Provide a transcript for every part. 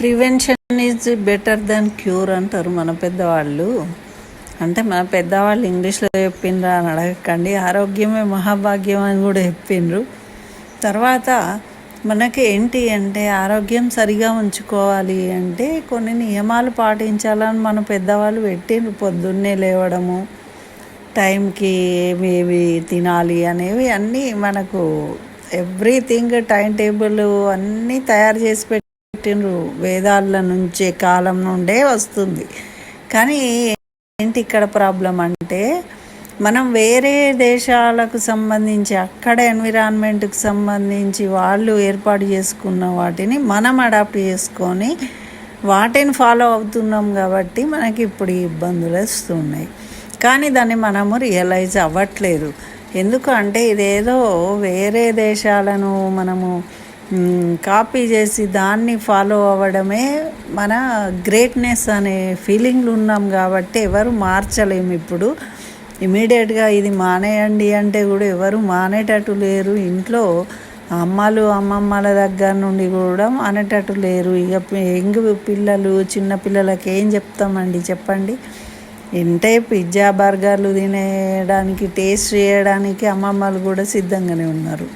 Prevention is better than cure అంటారు మన పెద్దవాళ్ళు. అంటే మన పెద్దవాళ్ళు ఇంగ్లీష్లో చెప్పిండ్రా అని అడగకండి, ఆరోగ్యమే మహాభాగ్యం అని కూడా చెప్పిండ్రు. తర్వాత మనకి ఏంటి అంటే ఆరోగ్యం సరిగా ఉంచుకోవాలి అంటే కొన్ని నియమాలు పాటించాలని మన పెద్దవాళ్ళు పెట్టిండ్రు. పొద్దున్నే లేవడము, టైంకి ఏవి తినాలి అనేవి అన్నీ మనకు ఎవ్రీథింగ్ టైం టేబుల్ అన్నీ తయారు చేసి పెట్టిండ్రు. వేదాల నుంచే కాలం నుండే వస్తుంది. కానీ ఏంటి ఇక్కడ ప్రాబ్లం అంటే మనం వేరే దేశాలకు సంబంధించి అక్కడ ఎన్విరాన్మెంట్కి సంబంధించి వాళ్ళు ఏర్పాటు చేసుకున్న వాటిని మనం అడాప్ట్ చేసుకొని వాటిని ఫాలో అవుతున్నాం కాబట్టి మనకి ఇప్పుడు ఈ ఇబ్బందులు వస్తున్నాయి. కానీ దాన్ని మనము రియలైజ్ అవ్వట్లేదు. ఎందుకంటే ఇదేదో వేరే దేశాలను మనము కాపీ చేసి దాన్ని ఫాలో అవ్వడమే మన గ్రేట్నెస్ అనే ఫీలింగ్లు ఉన్నాం కాబట్టి ఎవరు మార్చలేము. ఇప్పుడు ఇమీడియట్గా ఇది మానేయండి అంటే కూడా ఎవరు మానేటట్టు లేరు. ఇంట్లో అమ్మమ్మల దగ్గర నుండి కూడా మానేటట్టు లేరు. ఇక యంగ్ పిల్లలు చిన్న పిల్లలకి ఏం చెప్తామండి చెప్పండి. ఇంటే పిజ్జా బర్గర్లు తినేయడానికి టేస్ట్ చేయడానికి అమ్మమ్మలు కూడా సిద్ధంగానే ఉన్నారు.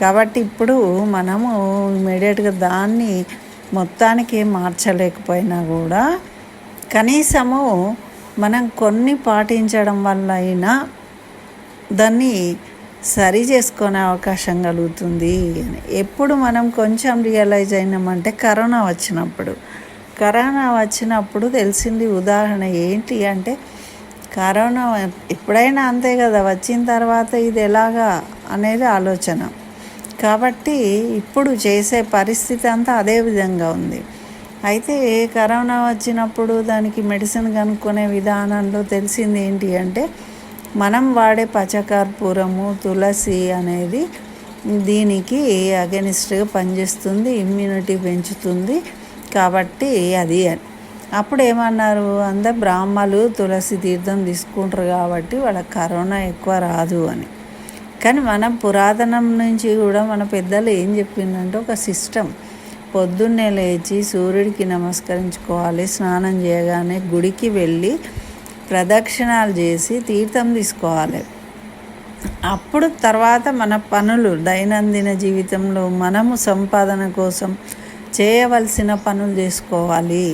కాబట్టి ఇప్పుడు మనము ఇమీడియట్గా దాన్ని మొత్తానికి మార్చలేకపోయినా కూడా కనీసము మనం కొన్ని పాటించడం వల్ల అయినా దాన్ని సరి చేసుకునే అవకాశం కలుగుతుంది అని ఎప్పుడు మనం కొంచెం రియలైజ్ అయినామంటే కరోనా వచ్చినప్పుడు తెలిసింది. ఉదాహరణ ఏంటి అంటే కరోనా ఎప్పుడైనా అంతే కదా, వచ్చిన తర్వాత ఇది ఎలాగా అనేది ఆలోచన. కాబట్టి ఇప్పుడు చేసే పరిస్థితి అంతా అదే విధంగా ఉంది. అయితే కరోనా వచ్చినప్పుడు దానికి మెడిసిన్ కనుక్కునే విధానంలో తెలిసింది ఏంటి అంటే మనం వాడే పచ్చకర్పూరము, తులసి అనేది దీనికి అగెనిస్ట్గా పనిచేస్తుంది, ఇమ్యూనిటీ పెంచుతుంది. కాబట్టి అది అప్పుడు ఏమన్నారు, అందరు బ్రాహ్మలు తులసి తీర్థం తీసుకుంటారు కాబట్టి వాళ్ళకి కరోనా ఎక్కువ రాదు అని. కానీ మనం పురాతనం నుంచి కూడా మన పెద్దలు ఏం చెప్పిందంటే ఒక సిస్టమ్, పొద్దున్నే లేచి సూర్యుడికి నమస్కరించుకోవాలి, స్నానం చేయగానే గుడికి వెళ్ళి ప్రదక్షిణాలు చేసి తీర్థం తీసుకోవాలి. అప్పుడు తర్వాత మన పనులు దైనందిన జీవితంలో మనము సంపాదన కోసం చేయవలసిన పనులు చేసుకోవాలి.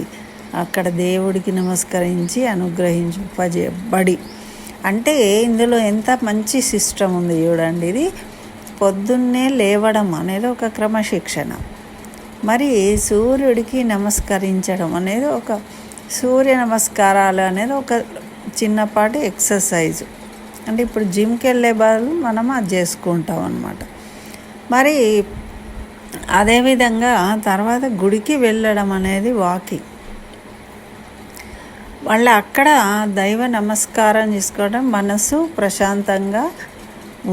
అక్కడ దేవుడికి నమస్కరించి అనుగ్రహింపజేయబడి అంటే ఇందులో ఎంత మంచి సిస్టమ్ ఉంది చూడండి. ఇది పొద్దున్నే లేవడం అనేది ఒక క్రమశిక్షణ, మరి సూర్యుడికి నమస్కరించడం అనేది ఒక సూర్య నమస్కారాలు అనేది ఒక చిన్నపాటి ఎక్సర్సైజు. అంటే ఇప్పుడు జిమ్కి వెళ్ళే బదులు మనం అది చేసుకుంటాం అన్నమాట. మరి అదేవిధంగా తర్వాత గుడికి వెళ్ళడం అనేది వాకింగ్, వాళ్ళ అక్కడ దైవ నమస్కారం చేసుకోవడం, మనసు ప్రశాంతంగా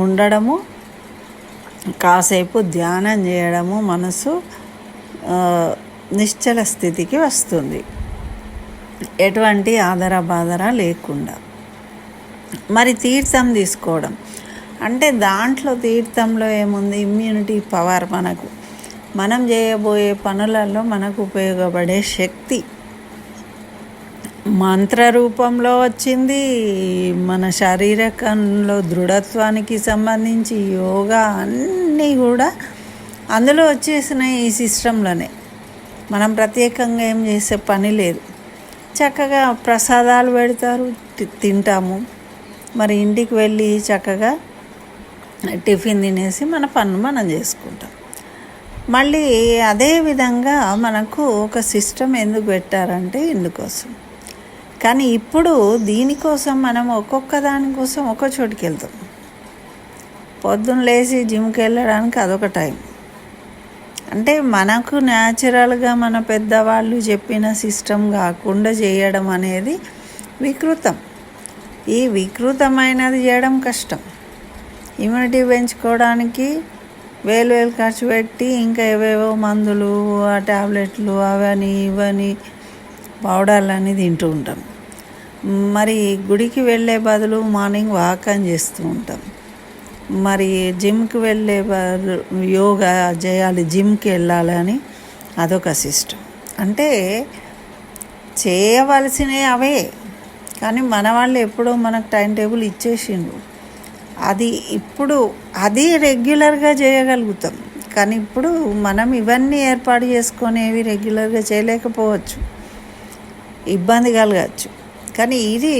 ఉండడము, కాసేపు ధ్యానం చేయడము, మనసు నిశ్చల స్థితికి వస్తుంది ఎటువంటి ఆదర లేకుండా. మరి తీర్థం తీసుకోవడం అంటే దాంట్లో తీర్థంలో ఏముంది, ఇమ్యూనిటీ పవర్, మనం చేయబోయే పనులలో మనకు ఉపయోగపడే శక్తి మంత్ర రూపంలో వచ్చింది. మన శారీరకంలో దృఢత్వానికి సంబంధించి యోగా అన్నీ కూడా అందులో వచ్చేసినాయి ఈ సిస్టంలోనే. మనం ప్రత్యేకంగా ఏం చేసే పని లేదు. చక్కగా ప్రసాదాలు పెడతారు, తింటాము. మరి ఇంటికి వెళ్ళి చక్కగా టిఫిన్ తినేసి మన పనులు మనం చేసుకుంటాం. మళ్ళీ అదేవిధంగా మనకు ఒక సిస్టమ్ ఎందుకు పెట్టారంటే ఇందుకోసం. కానీ ఇప్పుడు దీనికోసం మనం ఒక్కొక్క దానికోసం ఒక్కో చోటుకి వెళ్తాం. పొద్దున్న లేచి జిమ్కి వెళ్ళడానికి అదొక టైం. అంటే మనకు న్యాచురల్గా మన పెద్దవాళ్ళు చెప్పిన సిస్టమ్ కాకుండా చేయడం అనేది వికృతం. ఈ వికృతమైనది చేయడం కష్టం. ఇమ్యూనిటీ పెంచుకోవడానికి వేలు ఖర్చు పెట్టి ఇంకా ఏవేవో మందులు, ఆ ట్యాబ్లెట్లు, అవని ఇవని పౌడర్లని తింటూ ఉంటాం. మరి గుడికి వెళ్ళే బదులు మార్నింగ్ వాక్ అని చేస్తూ ఉంటాం. మరి జిమ్కి వెళ్ళే యోగా చేయాలి, జిమ్కి వెళ్ళాలి అని అదొక సిస్టమ్. అంటే చేయవలసినవి అవే, కానీ మన వాళ్ళు ఎప్పుడో మనకు టైం టేబుల్ ఇచ్చేసిండ్రు. అది ఇప్పుడు అది రెగ్యులర్గా చేయగలుగుతాం, కానీ ఇప్పుడు మనం ఇవన్నీ ఏర్పాటు చేసుకునేవి రెగ్యులర్గా చేయలేకపోవచ్చు, ఇబ్బంది కలగచ్చు. కానీ ఇది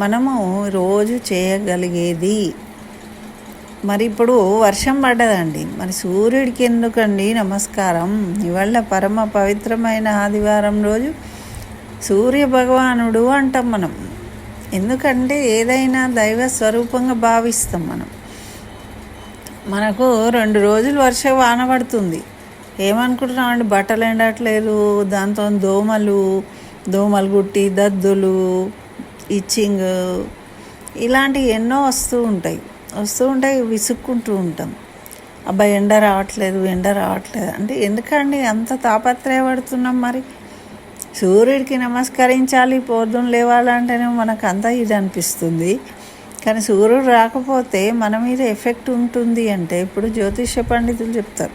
మనము రోజు చేయగలిగేది. మరి ఇప్పుడు వర్షం పడ్డదండి, మరి సూర్యుడికి ఎందుకండి నమస్కారం? ఇవాళ పరమ పవిత్రమైన ఆదివారం రోజు సూర్య భగవానుడు అంటాం మనం. ఎందుకంటే ఏదైనా దైవ స్వరూపంగా భావిస్తాం మనం. మనకు 2 రోజులు వర్షం వాన పడుతుంది, ఏమనుకుంటున్నామండి? బట్టలు ఎండట్లేదు, దాంతో దోమలు గుట్టి, దద్దులు, ఇచ్చింగ్, ఇలాంటివి ఎన్నో వస్తూ ఉంటాయి. విసుక్కుంటూ ఉంటాం, అబ్బాయి ఎండ రావట్లేదు అంటే ఎందుకండి అంత తాపత్రయపడుతున్నాం? మరి సూర్యుడికి నమస్కరించాలి, పొద్దున్న లేవాలంటేనే మనకు అంతా ఇది అనిపిస్తుంది. కానీ సూర్యుడు రాకపోతే మన మీద ఎఫెక్ట్ ఉంటుంది. అంటే ఇప్పుడు జ్యోతిష్య పండితులు చెప్తారు,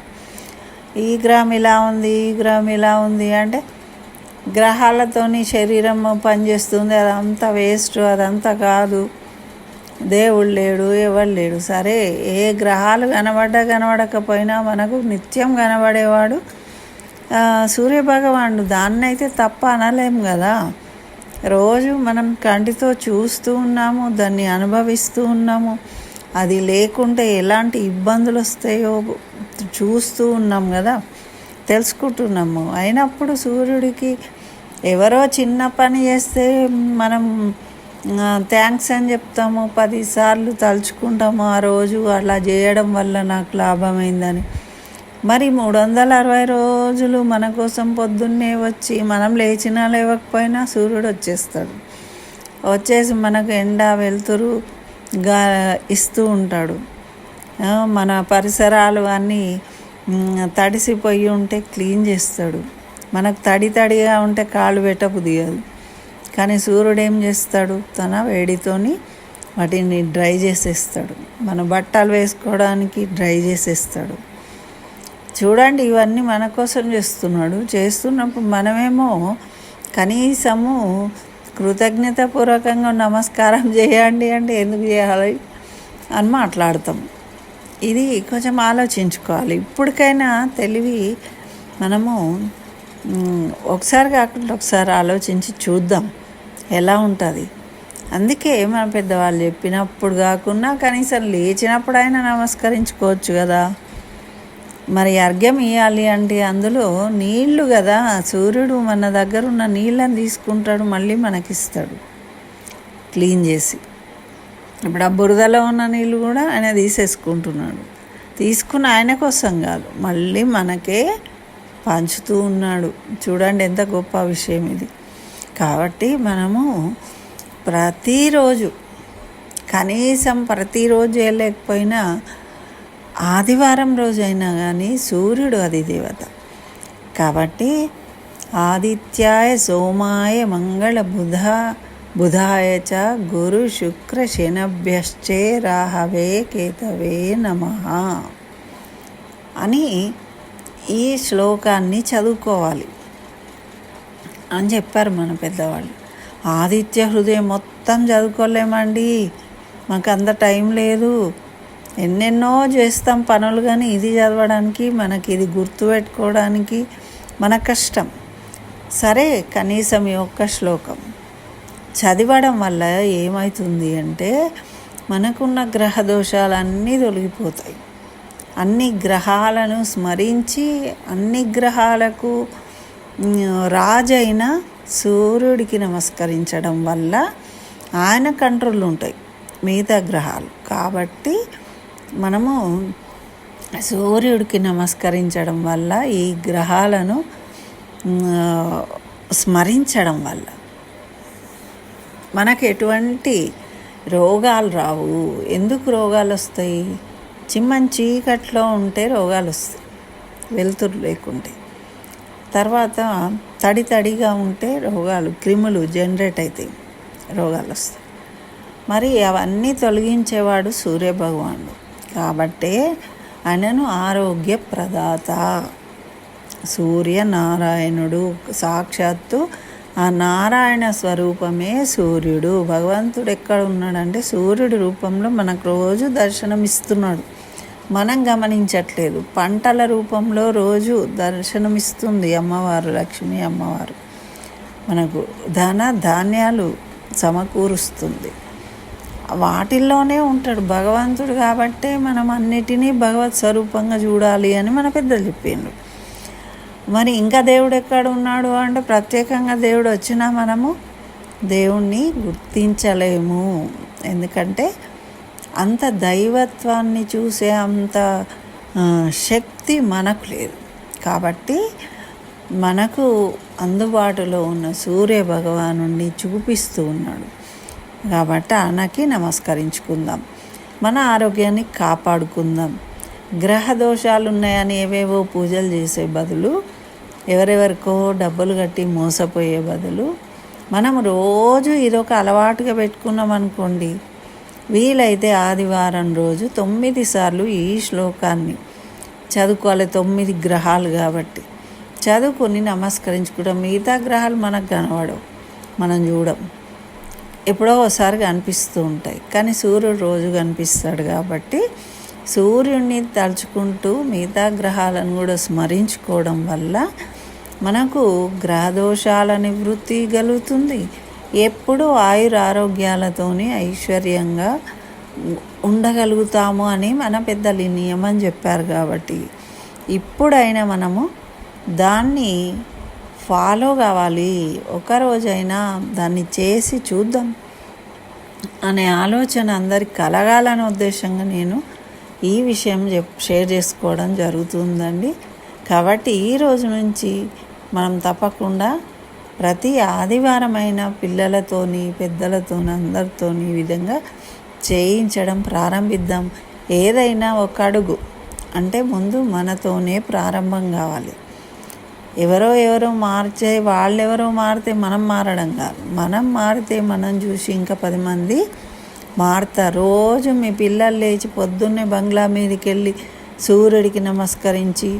ఈ గ్రహం ఇలా ఉంది, ఈ గ్రహం ఇలా ఉంది అంటే గ్రహాలతోని శరీరం పనిచేస్తుంది, అదంతా వేస్ట్, అదంతా కాదు, దేవుడు లేడు, ఎవడు లేడు. సరే, ఏ గ్రహాలు కనబడకపోయినా మనకు నిత్యం కనబడేవాడు సూర్యభగవానుడు. దాన్నైతే తప్ప అనలేం కదా. రోజు మనం కంటితో చూస్తూ ఉన్నాము, దాన్ని అనుభవిస్తూ ఉన్నాము. అది లేకుంటే ఎలాంటి ఇబ్బందులు వస్తాయో చూస్తూ ఉన్నాం కదా, తెలుసుకుంటున్నాము. అయినప్పుడు సూర్యుడికి ఎవరో చిన్న పని చేస్తే మనం థ్యాంక్స్ అని చెప్తాము, 10 సార్లు తలుచుకుంటాము ఆ రోజు అలా చేయడం వల్ల నాకు లాభమైందని. మరి 360 రోజులు మన కోసం పొద్దున్నే వచ్చి మనం లేచినా లేవకపోయినా సూర్యుడు వచ్చేసి మనకు ఎండ వెలుతురు ఇస్తూ ఉంటాడు. మన పరిసరాలు అన్నీ తడిసిపోయి ఉంటే క్లీన్ చేస్తాడు. మనకు తడిగా ఉంటే కాళ్ళు పెట్టబుద్ధి కాదు, కానీ సూర్యుడు ఏం చేస్తాడు? తన వేడితోని వాటిని డ్రై చేసేస్తాడు, మన బట్టలు వేసుకోవడానికి డ్రై చేసేస్తాడు. చూడండి, ఇవన్నీ మన కోసం చేస్తున్నప్పుడు మనమేమో కనీసము కృతజ్ఞతాపూర్వకంగా నమస్కారం చేయండి అంటే ఎందుకు చేయాలి అని మాట్లాడతాం. ఇది కొంచెం ఆలోచించుకోవాలి. ఇప్పటికైనా తెలివి మనము ఒకసారి కాకుండా ఒకసారి ఆలోచించి చూద్దాం ఎలా ఉంటుంది. అందుకే మన పెద్దవాళ్ళు చెప్పినప్పుడు కాకుండా కనీసం లేచినప్పుడు అయినా నమస్కరించుకోవచ్చు కదా. మరి అర్ఘ్యం ఇవ్వాలి అంటే అందులో నీళ్లు కదా, సూర్యుడు మన దగ్గర ఉన్న నీళ్ళని తీసుకుంటాడు, మళ్ళీ మనకిస్తాడు క్లీన్ చేసి. ఇప్పుడు ఆ బురదలో ఉన్న నీళ్ళు కూడా ఆయన తీసేసుకుంటున్నాడు. తీసుకున్న ఆయన కోసం కాదు, మళ్ళీ మనకే పంచుతూ ఉన్నాడు. చూడండి ఎంత గొప్ప విషయం ఇది. కాబట్టి మనము ప్రతిరోజు, కనీసం ప్రతిరోజు వెళ్ళలేకపోయినా ఆదివారం రోజైనా కానీ సూర్యుడు అధిదేవత కాబట్టి ఆదిత్యాయ సోమాయ మంగళ బుధాయ చ గురు శుక్ర శనభ్యశ్చే రాహవే కేతవే నమః అని ఈ శ్లోకాన్ని చదువుకోవాలి అని చెప్పారు మన పెద్దవాళ్ళు. ఆదిత్య హృదయం మొత్తం చదువుకోలేమండి, మాకు అంత టైం లేదు, ఎన్నెన్నో చేస్తాం పనులు, కానీ ఇది చదవడానికి మనకి, ఇది గుర్తుపెట్టుకోవడానికి మన కష్టం. సరే, కనీసం ఈ ఒక్క శ్లోకం చదవడం వల్ల ఏమవుతుంది అంటే మనకున్న గ్రహ దోషాలన్నీ తొలగిపోతాయి. అన్ని గ్రహాలను స్మరించి అన్ని గ్రహాలకు రాజైన సూర్యుడికి నమస్కరించడం వల్ల ఆయన కంట్రోల్ ఉంటాయి మిగతా గ్రహాలు. కాబట్టి మనము సూర్యుడికి నమస్కరించడం వల్ల, ఈ గ్రహాలను స్మరించడం వల్ల మనకు ఎటువంటి రోగాలు రావు. ఎందుకు రోగాలు వస్తాయి? చీకట్లో ఉంటే రోగాలు వస్తాయి, వెలుతురు లేకుంటే. తర్వాత తడిగా ఉంటే రోగాలు, క్రిములు జనరేట్ అవుతాయి, రోగాలు వస్తాయి. మరి అవన్నీ తొలగించేవాడు సూర్యభగవానుడు. కాబట్టే ఆయనను ఆరోగ్య ప్రదాత సూర్యనారాయణుడు సాక్షాత్తు ఆ నారాయణ స్వరూపమే సూర్యుడు. భగవంతుడు ఎక్కడ ఉన్నాడంటే సూర్యుడి రూపంలో మనకు రోజు దర్శనమిస్తున్నాడు, మనం గమనించట్లేదు. పంటల రూపంలో రోజు దర్శనమిస్తుంది అమ్మవారు, లక్ష్మీ అమ్మవారు. మనకు ధాన్యాలు సమకూరుస్తుంది, వాటిల్లోనే ఉంటాడు భగవంతుడు. కాబట్టే మనం అన్నిటినీ భగవత్ స్వరూపంగా చూడాలి అని మన పెద్దలు చెప్పిండ్రు. మరి ఇంకా దేవుడు ఎక్కడ ఉన్నాడు అంటే ప్రత్యేకంగా దేవుడు వచ్చినా మనము దేవుణ్ణి గుర్తించలేము. ఎందుకంటే అంత దైవత్వాన్ని చూసే అంత శక్తి మనకు లేదు. కాబట్టి మనకు అందుబాటులో ఉన్న సూర్య భగవానుణ్ణి చూపిస్తూ ఉన్నాడు. కాబట్టి ఆయనకి నమస్కరించుకుందాం, మన ఆరోగ్యాన్ని కాపాడుకుందాం. గ్రహ దోషాలు ఉన్నాయని ఏవేవో పూజలు చేసే బదులు, ఎవరెవరికో డబ్బులు కట్టి మోసపోయే బదులు, మనం రోజు ఇదొక అలవాటుగా పెట్టుకున్నాం అనుకోండి, వీలైతే ఆదివారం రోజు 9 సార్లు ఈ శ్లోకాన్ని చదువుకోవాలి. 9 గ్రహాలు కాబట్టి చదువుకొని నమస్కరించుకుంటాం. మిగతా గ్రహాలు మనకు కనబడవు, మనం చూడం, ఎప్పుడో ఒకసారి కనిపిస్తూ ఉంటాయి. కానీ సూర్యుడు రోజు కనిపిస్తాడు కాబట్టి సూర్యుడిని తలుచుకుంటూ మిగతా గ్రహాలను కూడా స్మరించుకోవడం వల్ల మనకు గ్రహదోషాల నివృత్తి కలుగుతుంది. ఎప్పుడూ ఆరోగ్యాలతోని ఐశ్వర్యంగా ఉండగలుగుతాము అని మన పెద్దలు నియమం చెప్పారు. కాబట్టి ఇప్పుడైనా మనము దాన్ని ఫాలో కావాలి, ఒకరోజైనా దాన్ని చేసి చూద్దాం అనే ఆలోచన అందరికి కలగాలనే ఉద్దేశంగా నేను ఈ విషయం షేర్ చేసుకోవడం జరుగుతుందండి. కాబట్టి ఈ రోజు నుంచి మనం తప్పకుండా ప్రతి ఆదివారమైన పిల్లలతోని పెద్దలతోని అందరితోని ఈ విధంగా చేయించడం ప్రారంభిద్దాం. ఏదైనా ఒక అడుగు అంటే ముందు మనతోనే ప్రారంభం కావాలి. ఎవరో మార్చే వాళ్ళెవరో మారితే మనం మారడం కాదు, మనం మారితే మనం చూసి ఇంకా 10 మంది మారుతారు. రోజు మీ పిల్లలు లేచి పొద్దున్నే బంగ్లా మీదకి వెళ్ళి సూర్యుడికి నమస్కరించి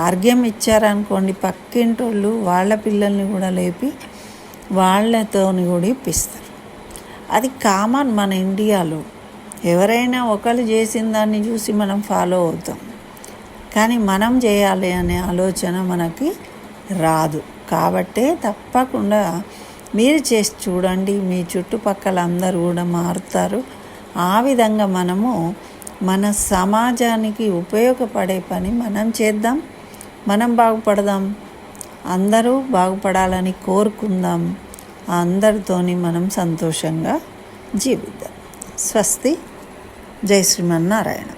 అర్ఘ్యం ఇచ్చారనుకోండి, పక్కింటోళ్ళు వాళ్ళ పిల్లల్ని కూడా లేపి వాళ్ళతోని కూడా ఇప్పిస్తారు. అది కామన్ మన ఇండియాలో. ఎవరైనా ఒకరు చేసిన దాన్ని చూసి మనం ఫాలో అవుతాం, కానీ మనం చేయాలి అనే ఆలోచన మనకి రాదు. కాబట్టే తప్పకుండా మీరు చేసి చూడండి, మీ చుట్టుపక్కల అందరూ కూడా మారుతారు. ఆ విధంగా మనము మన సమాజానికి ఉపయోగపడే పని మనం చేద్దాం, మనం బాగుపడదాం, అందరూ బాగుపడాలని కోరుకుందాం. అందరితోని మనం సంతోషంగా జీవిద్దాం. స్వస్తి. జై శ్రీమన్నారాయణ.